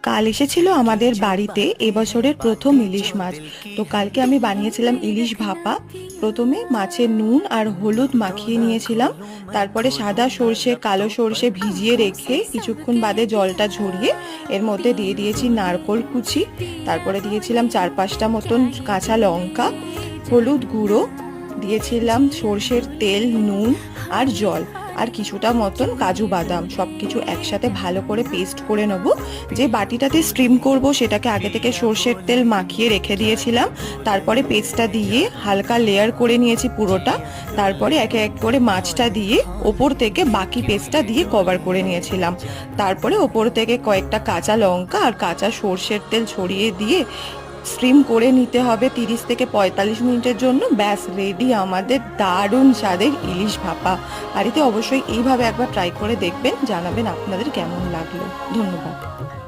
কাল এসেছিল আমাদের বাড়িতে এবছরের প্রথম ইলিশ মাছ। তো কালকে আমি বানিয়েছিলাম ইলিশ ভাপা। প্রথমে মাছের নুন আর হলুদ মাখিয়ে নিয়েছিলাম, তারপরে সাদা সর্ষে কালো সর্ষে ভিজিয়ে রেখে কিছুক্ষণ বাদে জলটা ঝরিয়ে এর মধ্যে দিয়ে দিয়েছি নারকোল কুচি, তারপরে দিয়েছিলাম 4-5টা মতন কাঁচা লঙ্কা, হলুদ গুঁড়ো, দিয়েছিলাম সর্ষের তেল, নুন আর জল, আর কিছুটা মতন কাজু বাদাম। সব কিছু একসাথে ভালো করে পেস্ট করে নেব। যে বাটিটাতে স্টিম করব সেটাকে আগে থেকে সর্ষের তেল মাখিয়ে রেখে দিয়েছিলাম, তারপরে পেস্টটা দিয়ে হালকা লেয়ার করে নিয়েছি পুরোটা, তারপরে একে এক করে মাছটা দিয়ে ওপর থেকে বাকি পেস্টটা দিয়ে কভার করে নিয়েছিলাম, তারপরে ওপর থেকে কয়েকটা কাঁচা লঙ্কা আর কাঁচা সর্ষের তেল ছড়িয়ে দিয়ে স্টিম করে নিতে হবে 30 থেকে 45 মিনিটের জন্য। ব্যাস রেডি আমাদের দারুণ স্বাদের ইলিশ ভাপা। বাড়িতে অবশ্যই এইভাবে একবার ট্রাই করে দেখবেন, জানাবেন আপনাদের কেমন লাগলো। ধন্যবাদ।